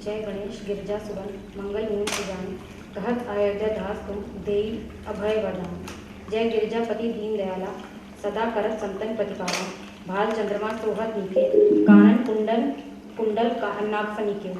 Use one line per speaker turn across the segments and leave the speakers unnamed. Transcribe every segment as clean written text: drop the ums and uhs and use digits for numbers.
जय गणेश गिरजा सुबन मंगल मूल सुजान कहत अयोध्या दास तुम देई अभय वरदान। जय गिरजापति दीन दयाला सदा करत संतन प्रतिपाला। भाल चंद्रमा सोहत नीके कानन कुंडल का नाग फनीके।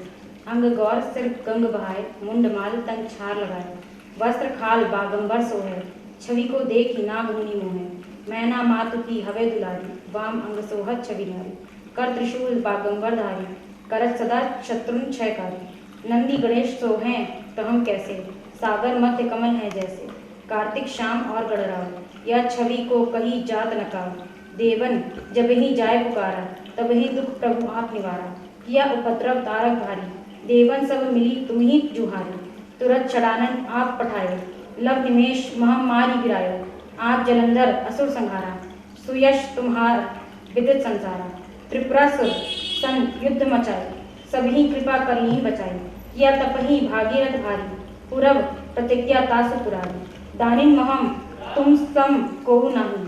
अंग गौर सिर गंग बहाए मुंड माल तन छार लगाए। वस्त्र खाल बागंबर सोहे छवि को देख ही नाग मुनि मोहे। मैना मातु की हवे दुलारी वाम अंग सोहत छवि नारी। कर त्रिशूल बागंबर धारी करत सदा शत्रुन क्षयकारी। नंदी गणेश सोहें तो हम कैसे सागर मध्य कमल है जैसे। कार्तिक शाम और गणराव यह छवि को कही जात नकार। देवन जब ही जाय पुकारा तब ही दुख प्रभु आप निवारा। किया उपद्रव तारक भारी देवन सब मिली तुम ही जुहारी। तुरत छड़ानन आप पठाए लव निमेश महामारी गिरायो। आप जलंधर असुर संहारा सुयश तुम्हार विदित संसारा। त्रिपुरासुर सन युद्ध मचाए सभी कृपा कर ली बचाई। किया तपही भागीरथ भारी पूरब प्रतिज्ञा तासु पुरारी। दानिन महम तुम सम को नहीं,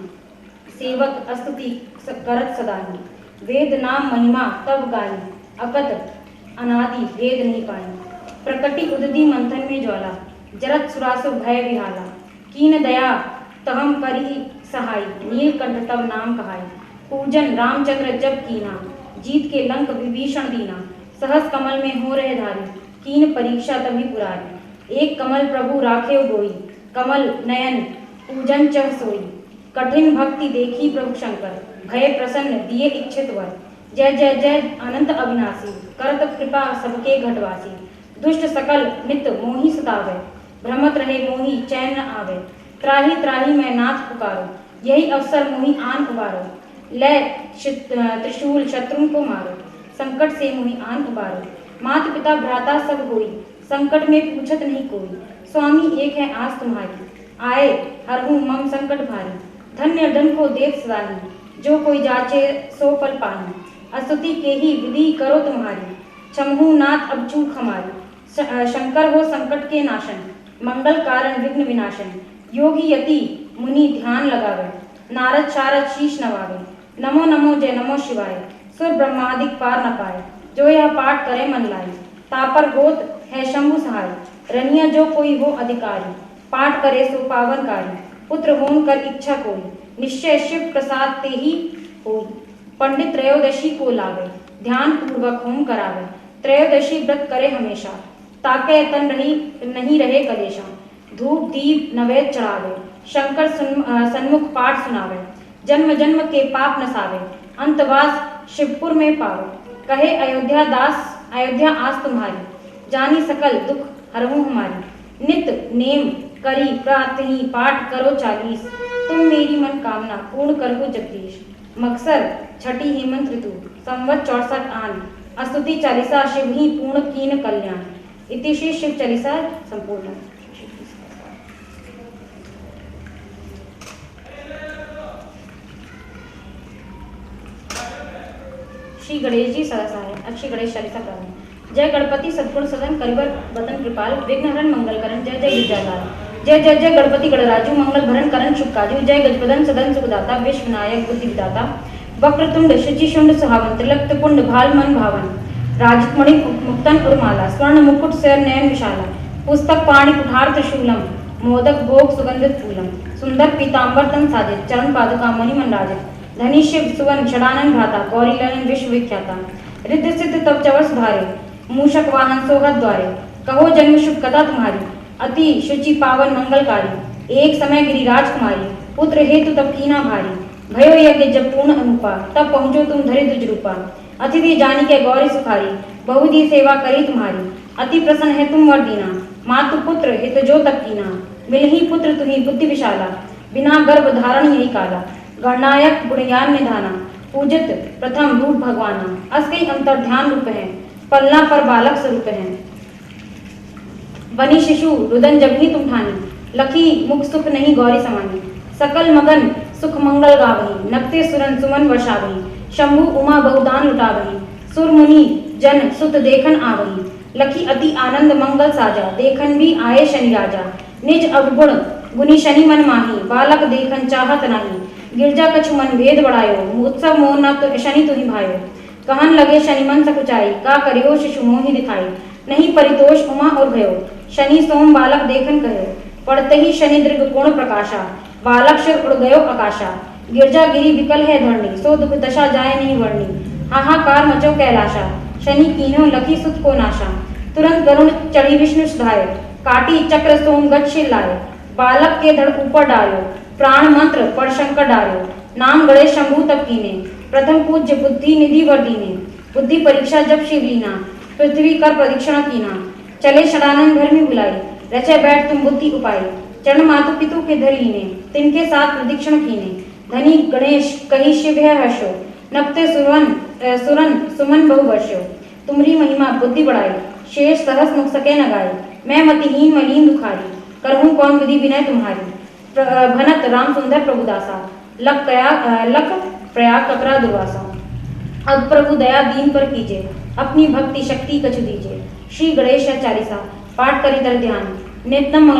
सेवक स्तुति करत सदाही। वेद नाम महिमा तब गाई, अकत अनादि भेद नहीं पाई। प्रकटि उदधि मंथन में ज्वाला, जरत सुरासुर भय विहाला। कीन दया तहम करी सहाय, नीलकंठ तब नाम कहाई। पूजन रामचंद्र जब कीना, जीत के लंक विभीषण दीना। सहस कमल में हो रहे धारी, कीन परीक्षा तभी पुरारी। एक कमल प्रभु राखे गोई, कमल नयन पूजन चह सोई। कठिन भक्ति देखी प्रभु शंकर, भय प्रसन्न दिए इच्छित वर। जय जय जय अनंत अविनाशी, करत कृपा सबके घटवासी। दुष्ट सकल नित मोहि सतावे, भ्रमत रहे मोहि चैन न आवे। त्राहि त्राहि मैं नाथ पुकारो, यही अवसर मोहि आन उबारो। ले त्रिशूल शत्रु को मारो, संकट से मोहि आन उबारो। माता पिता भ्राता सब होई, संकट में पूछत नहीं कोई। स्वामी एक है आस तुम्हारी, आए हरहूँ मम संकट भारी। धन्य धन को देख सदाही, जो कोई जाचे सो फल पाही। अस्तुति के ही विधि करो तुम्हारी, क्षमहु नाथ अब चूक हमारी। शंकर हो संकट के नाशन, मंगल कारण विघ्न विनाशन। योगी यति मुनि ध्यान लगावे, नारद शारद शीश नवावे। नमो नमो जय नमो शिवाय, सुर ब्रह्मादिक पार न पाए। जो यह पाठ करे मन लाई, तापर गोत है शंभु सहाय। रनिया जो कोई हो अधिकारी, पाठ करे सो पावनकारी। पुत्र होन कर इच्छा कोई, निश्चय शिव प्रसाद ते ही होई। पंडित त्रयोदशी को लावे, ध्यान पूर्वक होम करावे। त्रयोदशी व्रत करे हमेशा, ताके तन नहीं रहे कलेशा। धूप दीप नवेद चढ़ावे, शंकर सन्मुख पाठ सुनावे। जन्म जन्म के पाप नसावे, अंतवास शिवपुर में पावे। कहे अयोध्या दास अयोध्या आस तुम्हारी, जानी सकल दुख हरहूँ हमारी। नित नेम करी प्रातहि पाठ करो 40, तुम मेरी मन कामना पूर्ण करो जगदीश। मकसर छठी हेमंत ऋतु, संवत 64 आन। स्तुति चालीसा शिव ही पूर्ण कीन कल्याण। इति श्री शिव चालीसा संपूर्ण। श्री गणेश जी सरसा है। अब श्री गणेश चालीसा प्रारंभ। जय गणपति सद्गुण सदन करिबर वतन कृपाल, विघ्नहरण मंगलकरण। जय जय गिरजालाल, जय जय जय गणपति गणराजू, मंगल भरण करण शुभ काजू। जय गजपदन सदन सुखदाता, विश्व विनायक बुद्धि विदाता। वक्रतुंड शुचिशुंड सुहावन, त्रिलक्त कुंड भाल मन भावन। राजित मणि मुक्तन उर्माला, स्वर्ण मुकुट सैर नयन विशाला। पुस्तक पाणि कुठार त्रिशूलम, मोदक भोग सुगंधित फूलम। सुंदर पीतांबर तन साजित, चरण पादुका मणि मंडाजित। धनी शिव सुवन षडानन भ्राता, गौरी ललन विश्व विख्याता। रिद्ध सिद्ध तब चवर सुधारे, मूषक वाहन सोहत द्वारे। कहो जन्म शुभ कथा तुम्हारी, अति शुचि पावन मंगलकारी। एक समय गिरिराज कुमारी, पुत्र हेतु तब कीना भारी। भयो यज्ञ जब पूर्ण अनुपा, तब पहुँचो तुम धरि द्विज रूपा। अतिथि जानी के गौरी सुखारी, बहुधी सेवा करी तुम्हारी। अति प्रसन्न है तुम वर दीना, मातु पुत्र हित जो तब कीना। मिलहि पुत्र तुम्हें बुद्धि विशाला, बिना गर्भ धारण यही काला। गणनायक गुणज्ञान निधाना, पूजित प्रथम रूप भगवाना। अस कई अंतर ध्यान रूप है, पलना पर बालक स्वरूप है। बनी शिशु रुदन जब ही तुम ठानी, लखी मुख सुख नहीं गौरी समानी। सकल मगन सुख मंगल गावही, नक्ते सुरन सुमन वर्षावही। शंभु उमा बहुदान लुटावही, सुर मुनि जन सुत देखन आवही। लखी अति आनंद मंगल साजा, देखन भी आए शनि राजा। निज अवगुण गुनी शनि मन माही, बालक देखन चाहत नाही। गिरजा कछु मन भेद बढ़ायो, उत्सव मोह न तो शनि तुहि भायो। कहन लगे शनि मन सकुचाई, का करियो शिशु मोहि दिखाई। नहीं परितोष उमा और भयो, शनि सोम बालक देखन कहो। पढ़ते ही शनि दृग कोण प्रकाशा, बालक शिव उड़ गयो आकाशा। गिरजा गिरी विकल है धरणी, सो दुख दशा जाए नहीं वर्णी। हाहाकार मचो कैलाशा, शनि कीन्हो लखी सुत को नाशा। तुरंत गरुण चढ़ी विष्णु सुधाये, काटी चक्र सोम गच्छ लाए। बालक के धड़ ऊपर डालो, प्राण मंत्र पर शंकर डालो। नाम गणेश शंभु तब कीने, प्रथम पूज्य बुद्धि निधि वर दीने। बुद्धि परीक्षा जब शिवलीना, पृथ्वी कर परीक्षण कीना। चले षडानन घर में बुलाई, रचे बैठ तुम बुद्धि उपाय। चरण मातु पितु के धर लीने, तिनके साथ प्रदीक्षण कीने। धनी गणेश कही शिव है हर्षो, नपते सुरन सुमन बहु वर्षो। तुम्हारी महिमा बुद्धि बढ़ाई, शेष सहस मुख सके न गाई। मैं मतिहीन मलिन दुखारी, करहूँ कौन विधि विनय तुम्हारी। भनत राम सुंदर प्रभुदासा, लख प्रयाग ककरा दुर्वासा। अब प्रभु दया दीन पर कीजिए, अपनी भक्ति शक्ति कछु दीजिए। श्री गणेश चालीसा पाठ करी दर ध्यान, नित्यम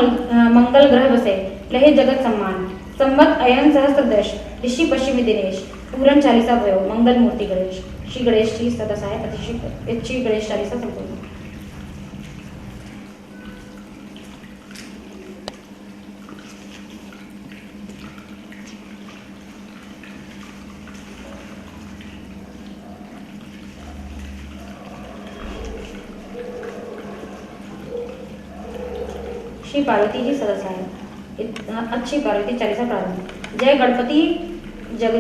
मंगल ग्रह बसे, लहे जगत सम्मान। संवत अयन सहस्त्रदश ऋषि पश्चिमी दिनेश पूरण चालीसा भयो मंगल मूर्ति गणेश। श्री गणेश जी सदा सहाय अतिशय श्री गणेश चालीसा संपूर्ण। श्री पार्वती जी सदा सहाय। अच्छी पार्वती चालीसा प्रारंभ। जय गणपति जग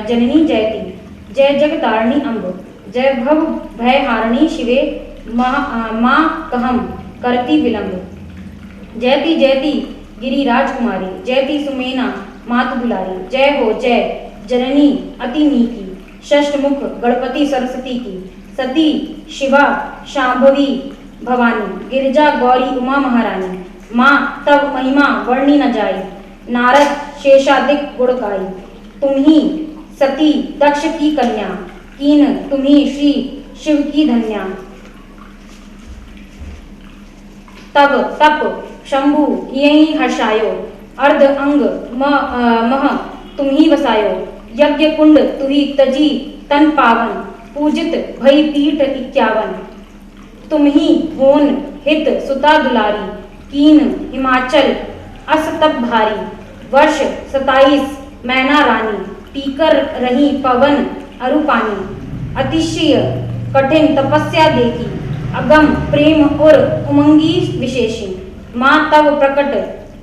जननी जयति, जय जग तारिणी अम्ब, जय भव भय हारिणी शिवे माँ कहम करती विलंब। जयति जयति गिरिराज कुमारी, जयति सुमेना मात दुलारी। जय हो जय जननी अति नीकी, षष्ठ मुख गणपति सरस्वती की। सती शिवा शांभवी भवानी, गिरिजा गौरी उमा महारानी। माँ तब महिमा वर्णी न जाई, नारद शेषादिक गुण गाई। तुम्ही सती दक्ष की कन्या, कीन तुम्ही श्री शिव की धन्या। तब तप शंभु यही हर्षायो, अर्ध अंग मह तुम्ही वसायो। यज्ञ कुंड तुही तजी तन पावन, पूजित भई पीठ 51। तुम्ही होन हित सुता दुलारी, कीन हिमाचल अस तप भारी। वर्ष 27 मैना रानी, पीकर रही पवन अरुपानी। अतिशय कठिन तपस्या देखी, अगम प्रेम और उमंगी विशेषी। माँ तब प्रकट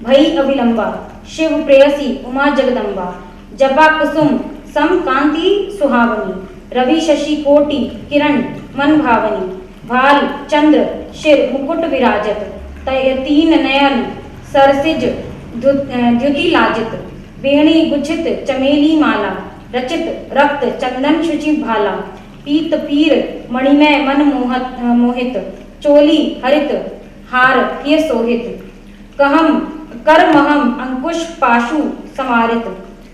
भई अविलंबा, शिव प्रेयसी उमा जगदम्बा। जपा कुसुम सम कांति सुहावनी, रवि शशि कोटि किरण मन भावनी। भाल चंद्र शिर मुकुट विराजत, तीन नयन सरसिज द्युति लाजित। वेणी गुच्छित चमेली माला, रचित रक्त चंदन शुचि भाला। पीत पीर मणिमय मन मोहित, चोली हरित हार किय सोहित। कहम कर महम अंकुश पाशु समारित,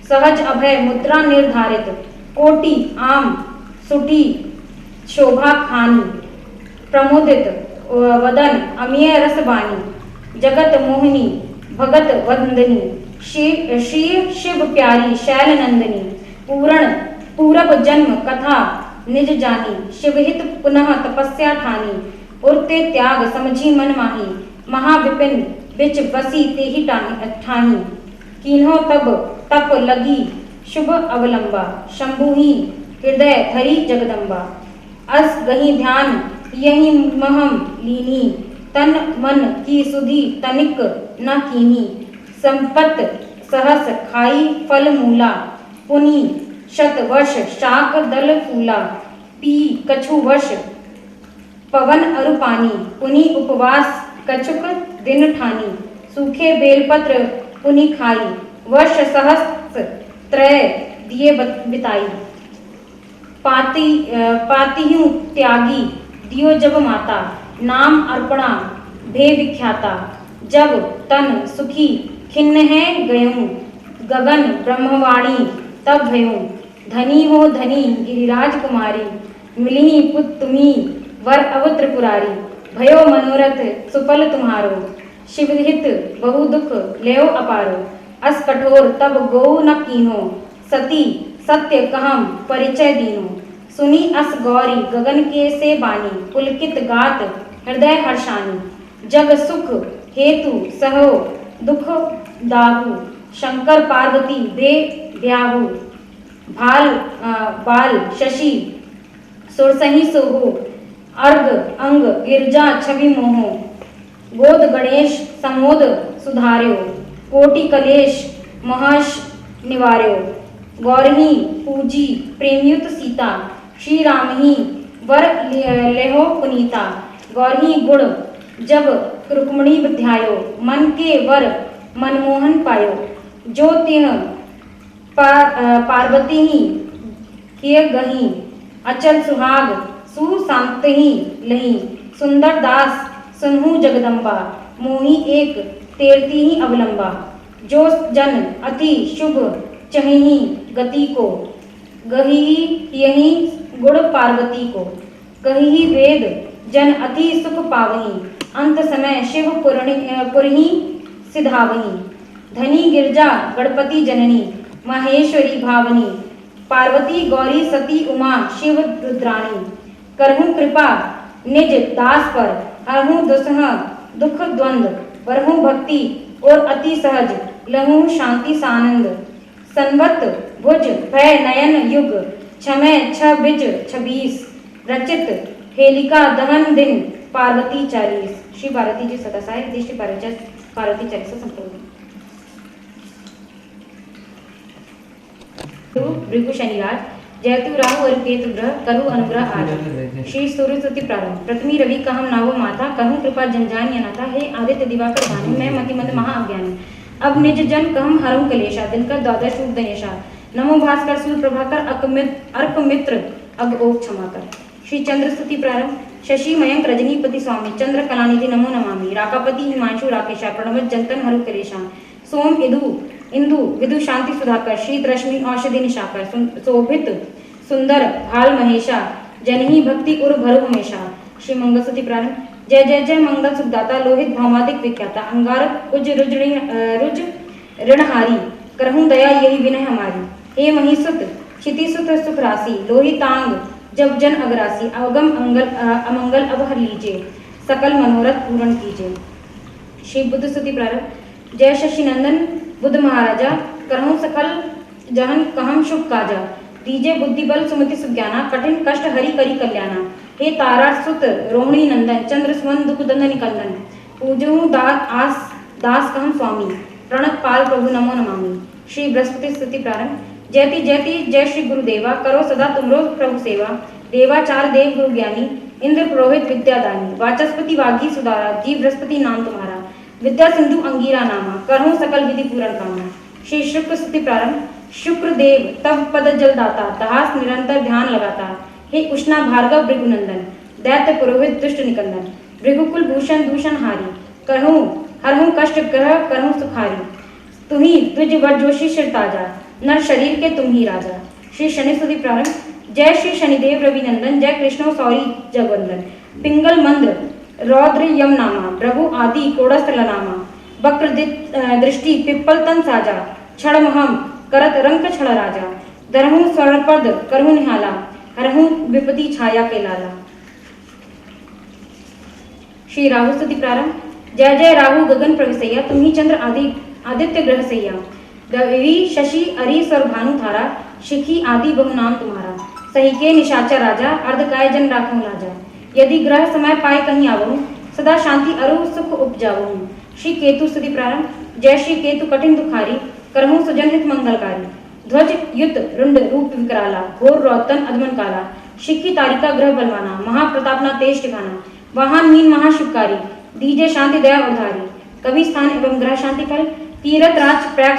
सहज अभय मुद्रा निर्धारित। कोटि आम सुठी शोभा खानी, प्रमोदित वदन अमीय रसवानी। जगत मोहिनी भगत वंदनी, श्री शिव प्यारी शैल नंदिनी। पूरब जन्म कथा निज जानी, शिवहित पुनः तपस्या ठानी। उरते त्याग समझी मन माही, महाविपिन बिच बसी तेहि ठानी। कीन्हो तब तप लगी शुभ अवलंबा, शंभु ही हृदय धरी जगदम्बा। अस गही ध्यान यही महम लीनी, तन मन की सुधि तनिक न कीनी। संपत सहस खाई फल मूला, पुनि शत वर्ष शाक दल फूला। पी कछु वर्ष पवन अरुपानी, पुनि उपवास कछुक दिन ठानी। सूखे बेलपत्र पुनि खाई, वर्ष सहस्त्र त्रय दिए बिताई। पातिहु त्यागी दियो जब माता, नाम अर्पणा भे विख्याता। जब तन सुखी खिन्न है गयूं, गगन ब्रह्मवाणी तब भयूं। धनी हो धनी गिरिराज कुमारी, मिली पुत तुम्ही वर अव त्रिपुरारी। भयो मनोरथ सुफल तुम्हारो, शिवहित बहु दुख लेओ अपारो। अस कठोर तब गौ न कीन्हो, सती सत्य कहम परिचय दीनो। सुनी अस गौरी गगन के से बानी, पुलकित गात हृदय हर्षानी। जग सुख हेतु सहो दुख दाहु, शंकर पार्वती बे ब्याहु। बाल शशि सुरसही सोहो, अर्घ अंग गिरजा छवि मोहो। गोद गणेश समोद सुधार्यो, कोटि कलेश महर्ष निवार्यो। गौरही पूजी प्रेमयुत सीता, श्री राम ही वर लेहो पुनीता। गौरही गुण जब रुक्मणी ध्यायो, मन के वर मनमोहन पायो। जो तिह पार्वती ही किए गही, अचल सुहाग सुशांत ही लही। सुंदर दास सुनहु जगदम्बा, मोही एक तेरती ही अवलंबा। जो जन अति शुभ चहिही गति को, गही यही गुण पार्वती को। कही वेद जन अति सुख पावही, अंत समय शिव पुरहि सिधावही। धनी गिरजा गणपति जननी माहेश्वरी भावनी पार्वती गौरी सती उमा शिव रुद्राणी करहूँ कृपा निज दास पर हरहूँ दुसह दुख द्वंद्व वरहूँ भक्ति और अति सहज लहूँ शांति सानंद संवत भुज भय नयन युग छमय छ बिज 26 रचित हेलिका दहन दिन पार्वती 40। श्री पार्वती जी सदासाय श्री पार्वती 40 संपूर्ण भृगु शनिराज जयतु राहु और केतु ग्रह करु अनुग्रह आज। श्री सूर्य स्तुति प्रारंभ। प्रथमी रवि कहम नावो माता कहूँ कृपा जनजान अनाथा हे आदित्य दिवाकर भानु मैं मतिमंद महा अज्ञानी अब निज जन कहम हरऊं कलेशा दिनकर द्वादश रूप दयेशा नमो भास्कर सूर्य प्रभाकर अर्क मित्र अग ओक क्षमा कर। श्री चंद्र स्तुति प्रारंभ। शशि मयंक रजनीपति स्वामी चंद्र कलानिधि नमो नमामि राकापति हिमांशु राकेशा प्रणवत जंतन हरु कलेशा सोम इंदु विदु शांति सुधाकर शीत रश्मि औषधि निशाकर शोभित सुंदर भाल महेशा जनही भक्ति उर भरु हमेशा। श्री मंगल स्तुति प्रारंभ। जय जय जय मंगल सुखदाता लोहित भौमादिक विख्याता अंगारक उज रुज ऋणहारी करहूँ दया यही विनय हमारी हे महीसुत क्षितिसुत सुख राशि लोहितांग जब जन अग्रासी अवगम अमंगल अब हर लीजिए सकल मनोरथ पूर्ण कीजिए। श्री बुद्ध स्तुति प्रारंभ। जय शशि नंदन बुद्ध महाराजा करहूँ सकल जहन कहम शुभ काजा दीजे बुद्धि बल सुमति सुज्ञाना कठिन कष्ट हरि करी कल्याणा हे तारा सुत रोहिणी नंदन चंद्र सुमन दुख दंद निकंदन पूजहूँ दास कहम स्वामी प्रणत पाल प्रभु नमो नमामि। श्री बृहस्पति स्तुति प्रारंभ। जयति जयति जय श्री गुरुदेवा करो सदा तुमरो प्रभु सेवा देवाचार देव गुरु ज्ञानी इंद्र पुरोहित विद्यादानी वाचस्पति वागी सुधारा जी बृहस्पति नाम तुम्हारा विद्या सिंधु अंगीरा नामा करहूँ सकल विधि पूर्ण कामना। श्री शुक्र स्तुति प्रारंभ। शुक्र देव तब पद जलदाता दहास निरंतर ध्यान लगाता हे उष्णा भार्गव भृगुनंदन दैत्य पुरोहित दुष्ट निकंदन भृगुकुल भूषण दूषण हारी करहूँ हरहूँ कष्ट ग्रह करहूँ सुखारी तुम्ही द्विज वर जोशी शिर ताजा नर शरीर के तुम ही राजा। श्री शनि स्तुति प्रारंभ। जय श्री शनिदेव रविनंदन जय कृष्ण सौरी जगवंदन पिंगल मंद्र रौद्र यम नामा प्रभु आदि कोड़स्थल नामा वक्र दृष्टि पिप्पल तन साजा क्षण महम करत रंक छड़ राजा दरहूँ स्वर्णपद करहूँ निहाला हरहूँ विपति छाया के लाला। श्री राहु स्तुति प्रारंभ। जय जय राहु गगन प्रविशैया तुम्ही चंद्र आदित्य ग्रह सैया रवि शशि अरि स्वर भानु धारा शिखी आदि बहु नाम तुम्हारा सही के निशाचर राजा अर्धकाय जन राखूं लाजा यदि ग्रह समय पाए कहीं आवहूँ सदा शांति अरु सुख उपजावहूँ। श्री केतु स्तुति प्रारंभ। जय श्री केतु कठिन दुखारी करहूँ सुजन हित मंगलकारी ध्वज युत रुंड रूप विकराला घोर रौतन अधमन काला शिखी तारिका ग्रह बलवाना महाप्रतापना तेज ठिकाना वाहन मीन महाशुभकारी दीजे शांति दया उधारी कवि स्थान एवं ग्रह शांति फल तीरथ राज प्रयाग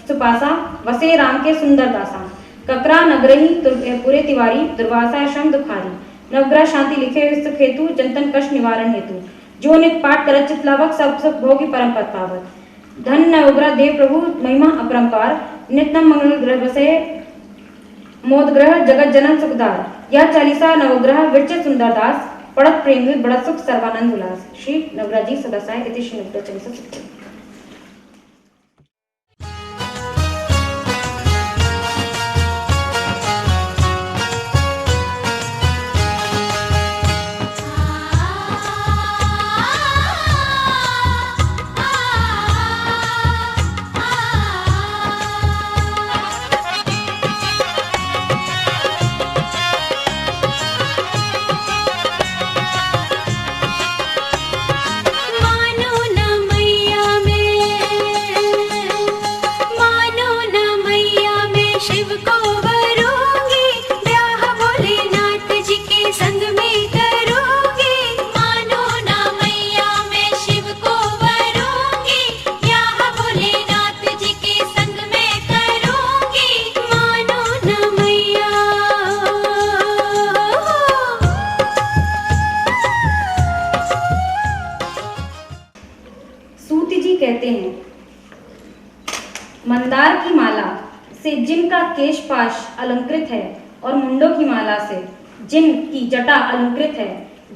सुपासा वसे राम के सुंदर दासा ककरा नगरही पुरे तिवारी दुर्वासा श्रम दुखारी नवग्रह शांति लिखे सुख हेतु जंतन कष्ट निवारण हेतु जो नित पाठ करत चितलावक सब सुख भोगी परम पद पावत धन नवग्रह देव प्रभु महिमा अपरंपार नित्यम मंगल ग्रह बसे मोद ग्रह जगत जनन सुखदार यह 40 नवग्रह विरचित सुंदर दास पड़त प्रेम बड़ा सुख सर्वानंद उल्लास। श्री नवग्रह जी सदासाय इति श्री नवग्रह 40। मंदार की माला से जिनका केशपाश अलंकृत है और मुंडों की माला से जिनकी जटा अलंकृत है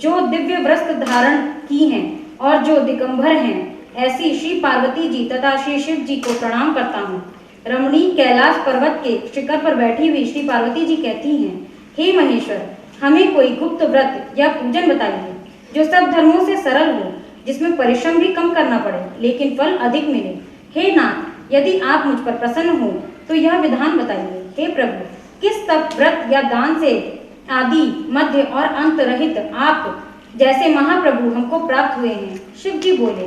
जो दिव्य वस्त्र धारण की हैं और जो दिगंबर हैं ऐसी श्री पार्वती जी तथा श्री शिव जी को प्रणाम करता हूँ। रमणीक कैलाश पर्वत के शिखर पर बैठी हुई श्री पार्वती जी कहती हैं, हे महेश्वर, हमें कोई गुप्त व्रत या पूजन बताइए जो सब धर्मों से सरल हो, जिसमें परिश्रम भी कम करना पड़े लेकिन फल अधिक मिले। हे नाथ, यदि आप मुझ पर प्रसन्न हो तो यह विधान बताइए। हे प्रभु, किस तप, व्रत या दान से आदि मध्य और अंत रहित आप जैसे महाप्रभु हमको प्राप्त हुए हैं। शिव जी बोले,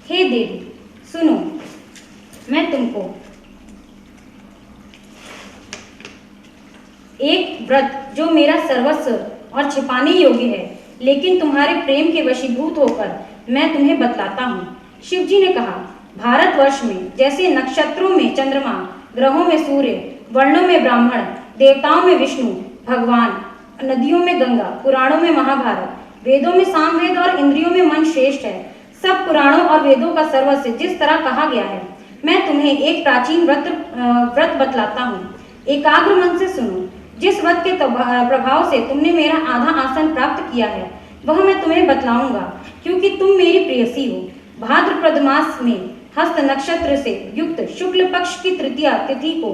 हे देवी सुनो, मैं तुमको एक व्रत जो मेरा सर्वस्व और छिपाने योग्य है लेकिन तुम्हारे प्रेम के वशीभूत होकर मैं तुम्हें बतलाता हूँ। शिव जी ने कहा, भारतवर्ष में जैसे नक्षत्रों में चंद्रमा, ग्रहों में सूर्य, वर्णों में ब्राह्मण, देवताओं में विष्णु भगवान, नदियों में गंगा, पुराणों में महाभारत, वेदों में सामवेद और इंद्रियों में मन श्रेष्ठ है, सब पुराणों और वेदों का सर्वस्व जिस तरह कहा गया है, मैं तुम्हें एक प्राचीन व्रत बतलाता हूँ। एकाग्र मन से सुनो। जिस व्रत के प्रभाव से तुमने मेरा आधा आसन प्राप्त किया है वह मैं तुम्हें बतलाऊंगा, क्योंकि तुम मेरी प्रेयसी हो। भाद्रपद मास में हस्त नक्षत्र से युक्त शुक्ल पक्ष की तृतीया तिथि को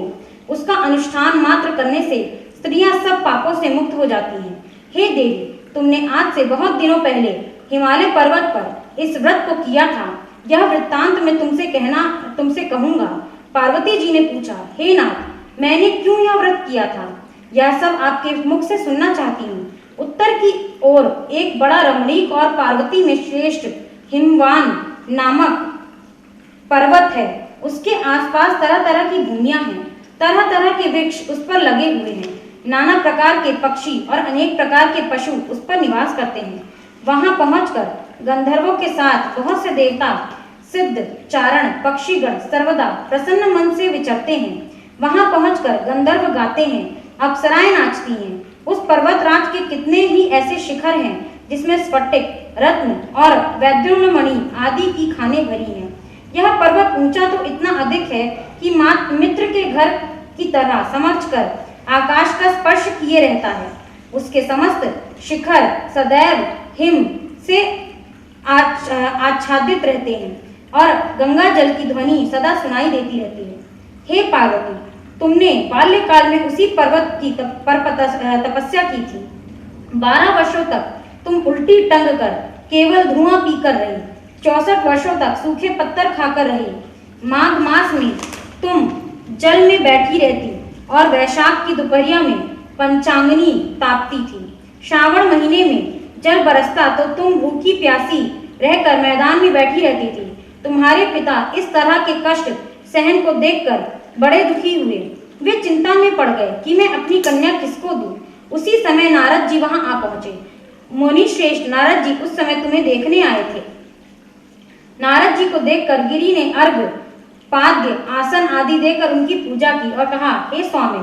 उसका अनुष्ठान मात्र करने से स्त्रियां सब पापों से मुक्त हो जाती हैं। हे देवी, तुमने आज से बहुत दिनों पहले हिमालय पर्वत पर इस व्रत को किया था। यह वृत्तांत मैं तुमसे कहूंगा। पार्वती जी ने पूछा, हे नाथ, मैंने क्यों यह व्रत किया था? यह सब आपके मुख से सुनना चाहती हूँ। उत्तर की ओर एक बड़ा रमणीक और पार्वती में श्रेष्ठ हिमवान नामक पर्वत है। उसके आसपास तरह तरह की भूमियां हैं, तरह तरह के वृक्ष उस पर लगे हुए हैं। नाना प्रकार के पक्षी और अनेक प्रकार के पशु उस पर निवास करते हैं। वहां पहुंचकर गंधर्वों के साथ बहुत से देवता, सिद्ध, चारण, पक्षीगण सर्वदा प्रसन्न मन से विचरते हैं। वहां पहुंचकर गंधर्व गाते हैं, अप्सराएं नाचती हैं। उस पर्वतराज के कितने ही ऐसे शिखर हैं जिसमें स्फटिक, रत्न और वैद्युर्णमणि आदि की खानें भरी हैं। यह पर्वत ऊंचा तो इतना अधिक है कि मित्र के घर की तरह समझकर आकाश का स्पर्श किए रहता है। उसके समस्त शिखर सदैव हिम से आच्छादित रहते हैं और गंगा जल की ध्वनि सदा सुनाई देती रहती है। हे पार्वती, तुमने बाल्यकाल में उसी पर्वत की तपस्या की थी। 12 वर्षों तक तुम उल्टी टंग कर केवल धुआं पीकर रही। 64 वर्षों तक सूखे पत्थर खाकर रही। माघ मास में तुम जल में बैठी रहती और वैशाख की दोपहरिया में पंचांगनी तापती थी। श्रावण महीने में जल बरसता तो तुम भूखी प्यासी रहकर मैदान में बैठी रहती थी। तुम्हारे पिता इस तरह के कष्ट सहन को देखकर बड़े दुखी हुए। वे चिंता में पड़ गए कि मैं अपनी कन्या किसको दूं। उसी समय नारद जी वहां आ पहुंचे। मुनि श्रेष्ठ नारद जी उस समय तुम्हें देखने आए थे। नारद जी को देखकर गिरि ने अर्घ्य, पाद्य, आसन आदि देकर उनकी पूजा की और कहा, हे स्वामी,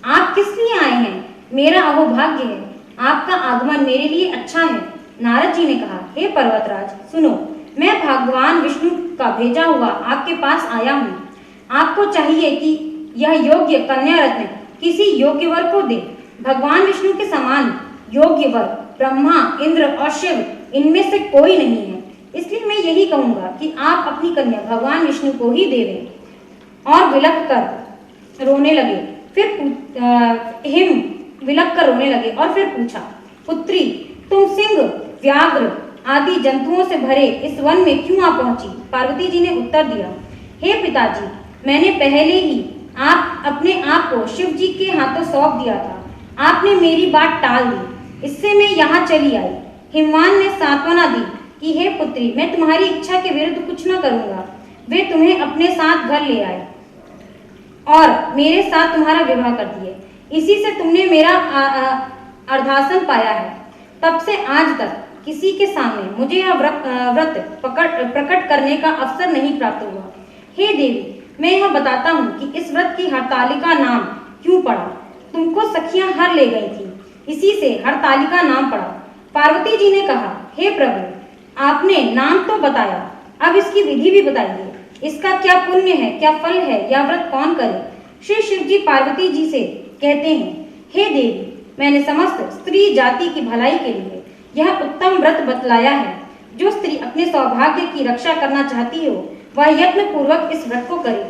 आप किस लिए आए हैं? मेरा अहोभाग्य है, आपका आगमन मेरे लिए अच्छा है। नारद जी ने कहा, हे पर्वतराज सुनो, मैं भगवान विष्णु का भेजा हुआ आपके पास आया हूँ। आपको चाहिए कि यह योग्य कन्या रत्न किसी योग्य वर को दे। भगवान विष्णु के समान योग्य वर ब्रह्मा, इंद्र और शिव इनमें से कोई नहीं है। इसलिए मैं यही कहूंगा कि आप अपनी कन्या भगवान विष्णु को ही दे दें। और विलख कर रोने लगे। और फिर पूछा, पुत्री, तुम सिंह, व्याघ्र आदि जंतुओं से भरे इस वन में क्यों आ पहुंची? पार्वती जी ने उत्तर दिया, हे पिताजी, मैंने पहले ही अपने आप को शिव जी के हाथों सौंप दिया था। आपने मेरी बात टाल दी, इससे मैं यहाँ चली आई। हिमवान ने सांत्वना दी कि हे पुत्री, मैं तुम्हारी इच्छा के विरुद्ध कुछ न करूंगा। वे तुम्हें अपने साथ घर ले आए और मेरे साथ तुम्हारा विवाह कर दिए। इसी से तुमने मेरा अर्धासन पाया है। तब से आज तक किसी के सामने मुझे यह व्रत प्रकट करने का अवसर नहीं प्राप्त हुआ। हे देवी, मैं यह बताता हूँ कि इस व्रत की हरतालिका नाम क्यों पड़ा। तुमको सखियां हर ले गई थी, इसी से हरतालिका नाम पड़ा। पार्वती जी ने कहा, हे प्रभु, आपने नाम तो बताया, अब इसकी विधि भी बताइए। इसका क्या पुण्य है, क्या फल है, यह व्रत कौन करे? श्री शिव जी पार्वती जी से कहते हैं, हे देवी, मैंने समस्त स्त्री जाति की भलाई के लिए यह उत्तम व्रत बतलाया है। जो स्त्री अपने सौभाग्य की रक्षा करना चाहती हो वह यत्न पूर्वक इस व्रत को करे।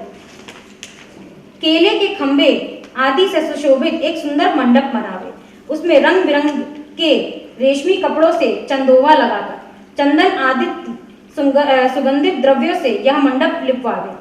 केले के खंभे आदि से सुशोभित एक सुंदर मंडप बनावे, उसमें रंग बिरंग के रेशमी कपड़ों से चंदोवा लगाकर चंदन आदि सुगंधित द्रव्यों से यह मंडप लिपवावे।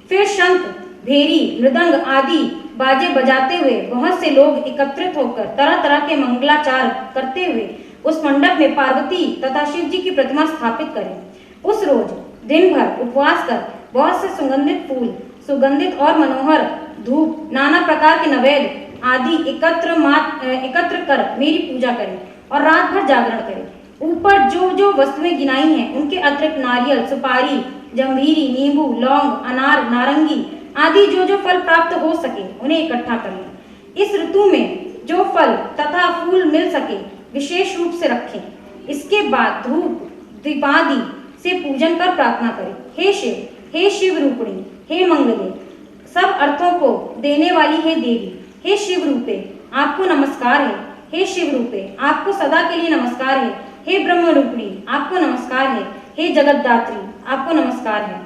फिर शंख, भेरी, मृदंग आदि बाजे बजाते हुए बहुत से लोग एकत्रित होकर तरह तरह के मंगलाचार करते हुए उस मंडप में पार्वती तथा शिव जी की प्रतिमा स्थापित करें। उस रोज दिन भर उपवास कर बहुत से सुगंधित फूल, सुगंधित और मनोहर धूप, नाना प्रकार के नैवेद्य आदि एकत्र कर मेरी पूजा करें और रात भर जागरण करें। ऊपर जो जो वस्तुएं गिनाई हैं उनके अतिरिक्त नारियल, सुपारी, जंभीरी, नींबू, लौंग, अनार, नारंगी आदि जो जो फल प्राप्त हो सके उन्हें इकट्ठा कर लें। इस ऋतु में जो फल तथा फूल मिल सके विशेष रूप से रखें। इसके बाद धूप दीपादि से पूजन कर प्रार्थना करें। हे शिव रूपिणी, हे मंगले, सब अर्थों को देने वाली हे देवी, हे शिव रूपे आपको नमस्कार है। हे शिव रूपे आपको सदा के लिए नमस्कार है। हे ब्रह्म रूपिणी आपको नमस्कार है। हे जगतदात्री आपको नमस्कार है।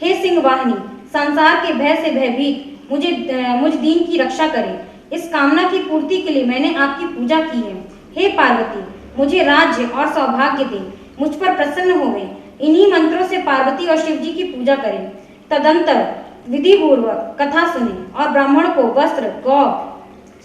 हे सिंह वाहिनी, संसार के भय से भयभीत मुझ दीन की रक्षा करें। इस कामना की पूर्ति के लिए मैंने आपकी पूजा की है। हे पार्वती, मुझे राज्य और सौभाग्य दे, मुझ पर प्रसन्न होवे। इन्हीं मंत्रों से पार्वती और शिव जी की पूजा करें। तदंतर विधि पूर्वक कथा सुने और ब्राह्मण को वस्त्र, गौ,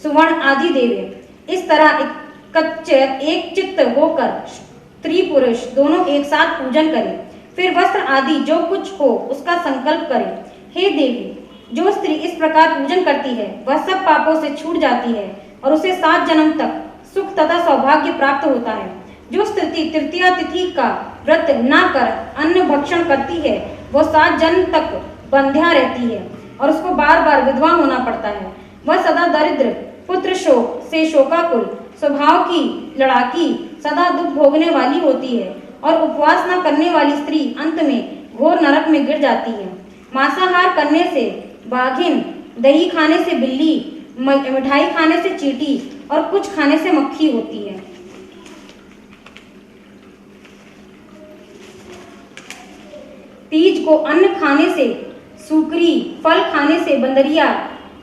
सुवर्ण आदि देवे। इस तरह एक चित्त होकर स्त्री पुरुष दोनों एक साथ पूजन करें। फिर वस्त्र आदि जो कुछ हो उसका संकल्प करें। हे देवी, जो स्त्री इस प्रकार पूजन करती है वह सब पापों से छूट जाती है और उसे 7 जन्म तक सुख तथा सौभाग्य प्राप्त होता है। जो स्त्री तृतीया तिथि का व्रत न कर अन्न भक्षण करती है वो 7 जन्म तक बंध्या रहती है और उसको बार बार विधवा होना पड़ता है। वह सदा दरिद्र, पुत्र शोक से शोकाकुल, स्वभाव की लड़ाकी, सदा दुख भोगने वाली होती है और उपवास न करने वाली स्त्री अंत में घोर नरक में गिर जाती है। मांसाहार करने से बाघिन, दही खाने से बिल्ली, मिठाई खाने से चींटी और कुछ खाने से मक्खी होती है। तीज को अन्न खाने से सूकरी, फल खाने से बंदरिया,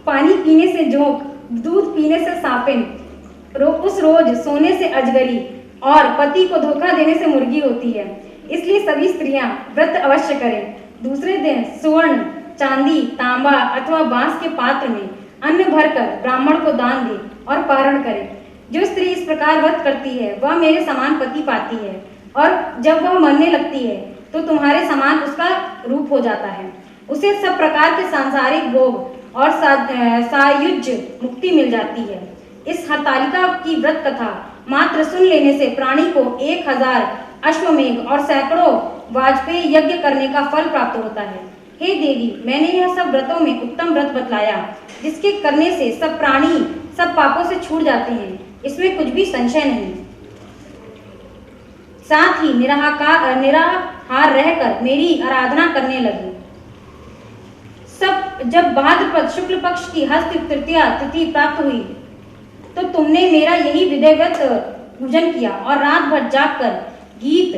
पानी पीने से जोंक, दूध पीने से सांपिन, उस रोज सोने से अजगरी और पति को धोखा देने से मुर्गी होती है। इसलिए सभी स्त्रियां व्रत अवश्य करें। दूसरे दिन स्वर्ण, चांदी, तांबा अथवा बांस के पात्र में अन्न भरकर ब्राह्मण को दान दे और पारण करे। जो स्त्री इस प्रकार व्रत करती है वह मेरे समान पति पाती है और जब वह मरने लगती है तो तुम्हारे समान उसका रूप हो जाता है। उसे सब प्रकार के सांसारिक भोग और सायुज्य मुक्ति मिल जाती है। इस हरतालिका की व्रत कथा मात्र सुन लेने से प्राणी को 1000 अश्वमेघ और सैकड़ों वाजपेयी यज्ञ करने का फल प्राप्त होता है। हे देवी, मैंने यह सब व्रतों में उत्तम व्रत बतलाया जिसके करने से सब प्राणी सब पापों से छूट जाते हैं, इसमें कुछ भी संशय नहीं। साथ ही निराहार रहकर मेरी आराधना करने लगी। जब भाद्रपद शुक्ल पक्ष की हस्त तृतीया तिथि प्राप्त हुई तो तुमने मेरा यही विधिवत पूजन किया और रात भर जागकर गीत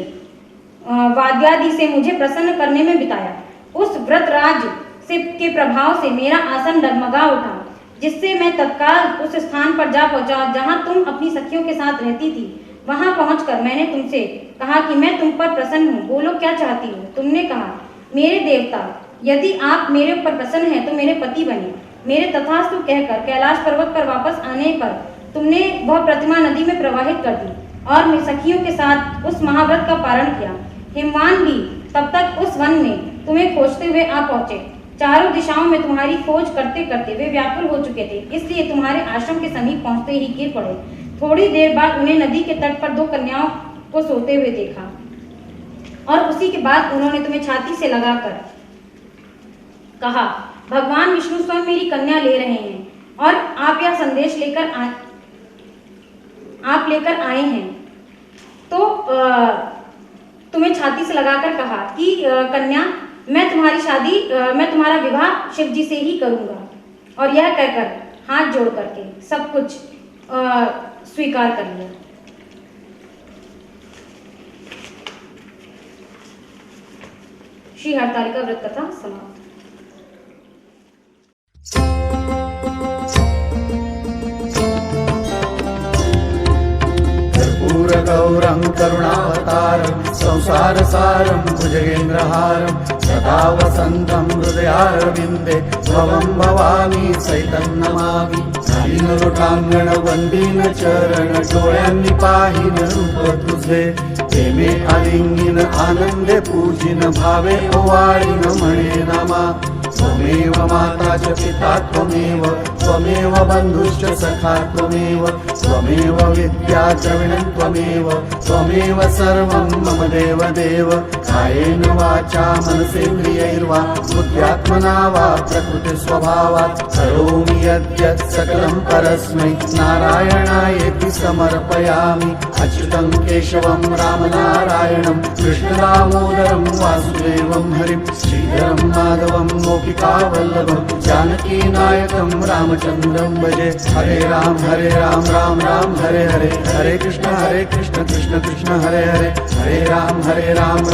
वाद्यादि से मुझे प्रसन्न करने में बिताया। उस व्रत राज के प्रभाव से मेरा आसन डगमगा उठा, जिससे मैं तत्काल उस स्थान पर जा पहुंचा जहां तुम अपनी सखियों के साथ रहती थी। वहां पहुंचकर मैंने तुमसे कहा कि मैं तुम पर प्रसन्न हूँ, बोलो क्या चाहती हो। तुमने कहा, मेरे देवता, यदि आप मेरे ऊपर प्रसन्न हैं तो मेरे पति बने। मेरे तथास्तु कहकर कैलाश पर्वत पर वापस आने पर तुमने वह प्रतिमा नदी में प्रवाहित कर दी और मेरी सखियों के साथ उस महाव्रत का पारण किया। हिमवान भी तब तक उस वन में तुम्हें खोजते हुए आ पहुंचे। चारों दिशाओं में तुम्हारी खोज करते करते वे व्याकुल हो चुके थे, इसलिए तुम्हारे आश्रम के समीप पहुंचते ही गिर पड़े। थोड़ी देर बाद उन्हें नदी के तट पर 2 कन्याओं को सोते हुए देखा और उसी के बाद उन्होंने तुम्हें छाती से लगाकर कहा, भगवान विष्णु स्वयं मेरी कन्या ले रहे हैं और आप यह संदेश लेकर आए हैं। तो तुम्हें छाती से लगाकर कहा कि कन्या, मैं तुम्हारा विवाह शिव जी से ही करूंगा। और यह कहकर हाथ जोड़ करके सब कुछ स्वीकार कर लिया। श्री हरतालिका व्रत कथा समाप्त।
कर्पूरगौरं करुणावतारं संसारसारं भुजगेन्द्रहारं सदा वसन्तं हृदयारविन्दे भवं भवानी सैतन्नमामि नलिनलोटाङ्गणवन्दिन चरण डोळ्यांनी पाहिन रूप तुझे प्रेमे आलिंगिन आनंदे पूजिन भावे ओवाळीन म्हणे नामा त्वमेव माता च पिता त्वमेव बन्धुश्च सखा त्वमेव विद्या द्रविणं त्वमेव सर्वं मम देव कायेन वाचा मनसेन्द्रियैर्वा बुद्ध्यात्मना वा प्रकृतिस्वभावात् करोमि यद्यत् सकलं परस्मै नारायणायेति समर्पयामि अच्युतं केशवं रामनारायणं कृष्णदामोदरं वासुदेवं हरिं श्रीधरं माधवं गोपिकावल्लभं जानकीनायकं रामचन्द्रं भजे हरे राम राम राम हरे हरे हरे कृष्ण कृष्ण कृष्ण हरे हरे हरे राम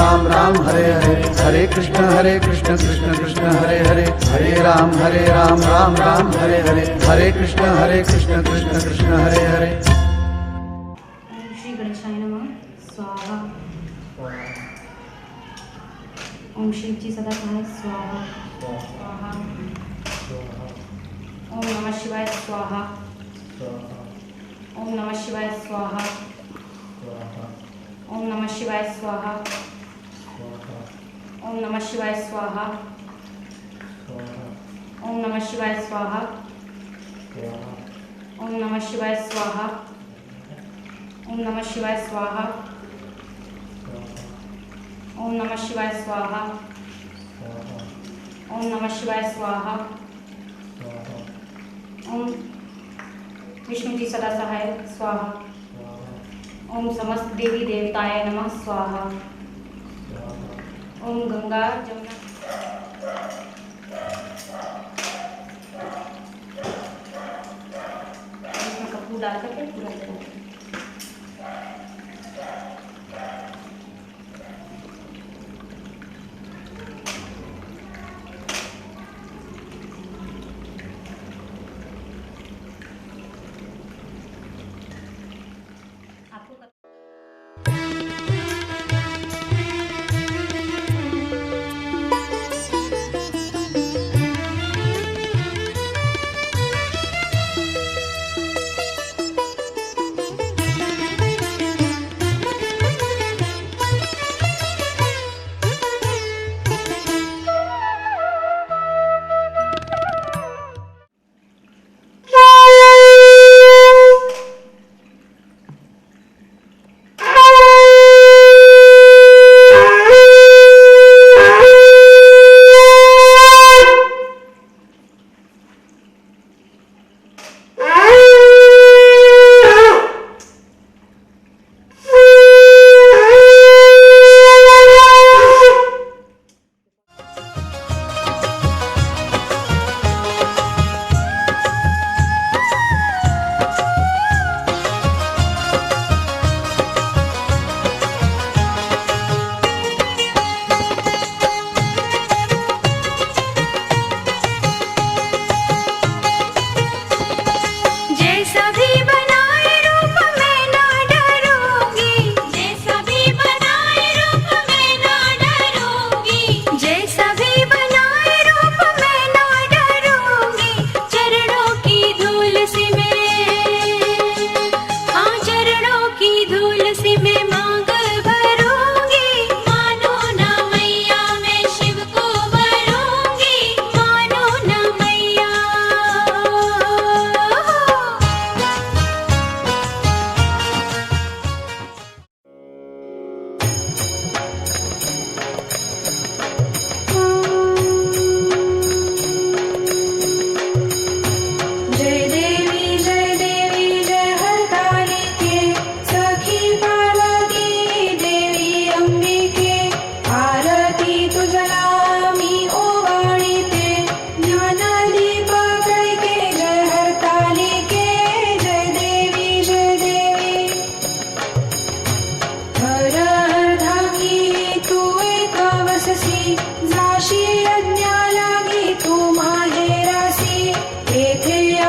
राम हरे हरे कृष्ण कृष्ण हरे हरे राम राम हरे हरे कृष्ण कृष्ण हरे हरे।
ओम श्री गणेशाय नमः स्वाहा। ओम शिव जी सदा सहाय स्वाहा स्वाहा। ओम नमः शिवाय स्वाहा। ओम नमः शिवाय स्वाहा। ओम नमः शिवाय स्वाहा। ओम नमः शिवाय स्वाहा। ओम नमः शिवाय स्वाहा। ओम नमः शिवाय स्वाहा। ओम नमः शिवाय स्वाहा। ओम नमः शिवाय स्वाहा। ओम नमः शिवाय स्वाहा। ओम विष्णु जी सदा सहाय स्वाहा। ओम समस्त देवी देवताय नमः स्वाहा। ओम गंगा जमुना इसमें कपूर डाल करके पूरा करो।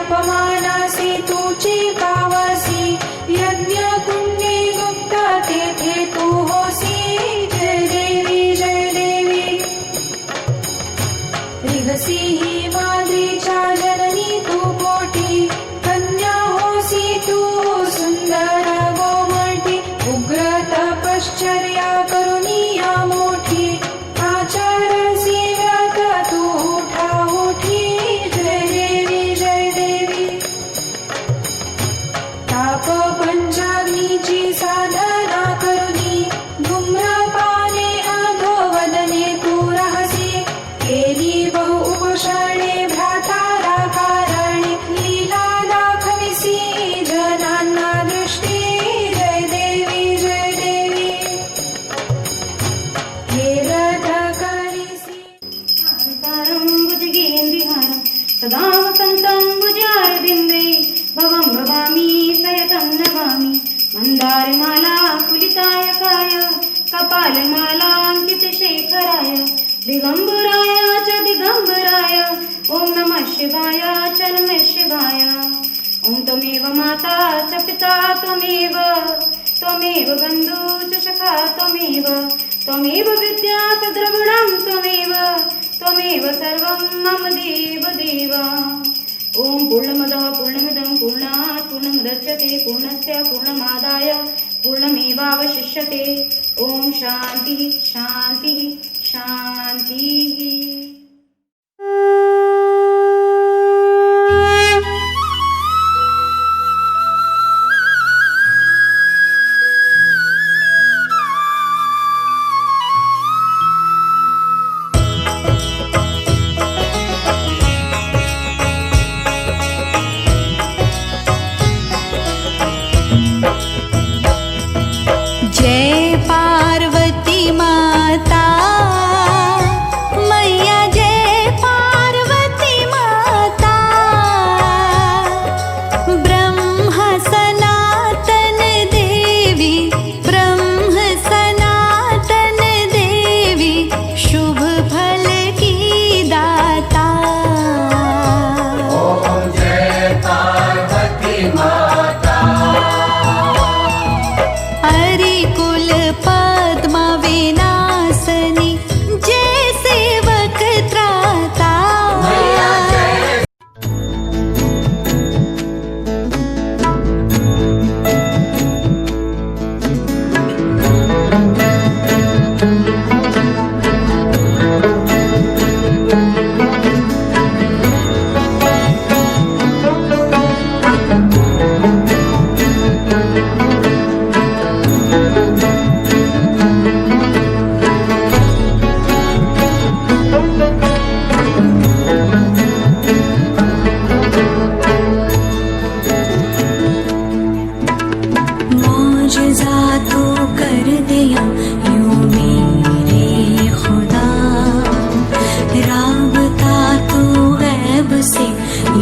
अपमानासी तुझे पावासी यज्ञ कुंडी गुप्त तेथे तू होसी जय देवी रिहसी ही माद्रीच्या जननी तू कोटी कन्या होसी तू सुंदर गोमटी उग्र तपश्चर्या करुनिया मोठी आचारसी व्रत तू उठा उठी जय देवी ताप पंचाग्नीची साधना करुनी धूम्रपाने अधोवदने तू रहसी केली बहु उपशरणे भ्रातारा कारणे लीला दाखविसी जनांना दृष्टी जय देवी हे व्रत करिसी
सारं भुजगेन्द्रिहारं सदा वसन्तं भुजारविन्दे भवं भवामि सयतं नमामि मन्दारमाला कुलितायकाय कपालमालाङ्कितशेखराय दिगम्बराय च दिगम्बराय ॐ नमः शिवाय च नमः शिवाय ॐ त्वमेव माता च पिता त्वमेव बन्धु च सखा त्वमेव विद्या च द्रविणं त्वमेव सर्वं मम देव ॐ पूर्णमदः पूर्णमिदं पूर्णात् पूर्णमुदच्यते पूर्णस्य पूर्णमादाय पूर्णमेवावशिष्यते ॐ शान्तिः शान्तिः शान्तिः
जय पार्वती माता मैया जय पार्वती माता ब्रह्म सनातन देवी शुभ फल की दाता
ओम जय पार्वती माता
हरिकुल पद्मा विनाशनी जय सेवक त्राता
मौजज़ा तो कर दिया यूं मेरे खुदा राबता तो गैब से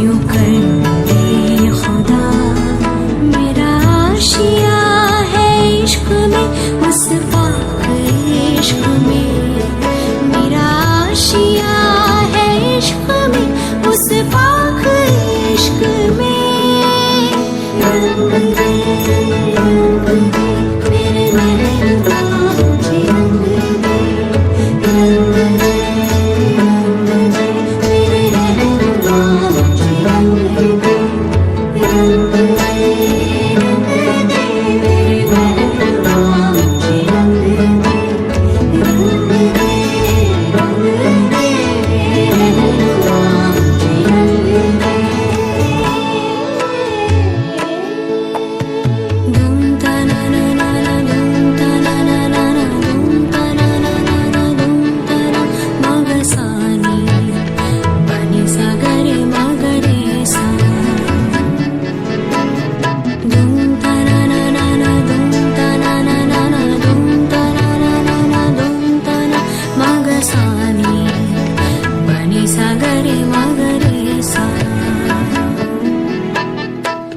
यूं कर दे खुदा मेरा आशिया है इश्क में उस पाक इश्क में मेरा आशिया है इश्क में उस पाक इश्क में रंग दे मेरे महबूबा मुझे रंग दे मेरे महबूबा मुझे रंग दे मेरे महबूबा मुझे रंग दे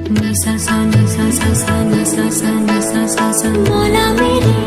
ni sa sa ni sa sa sa ni sa sa ni sa sa sa mola मेरी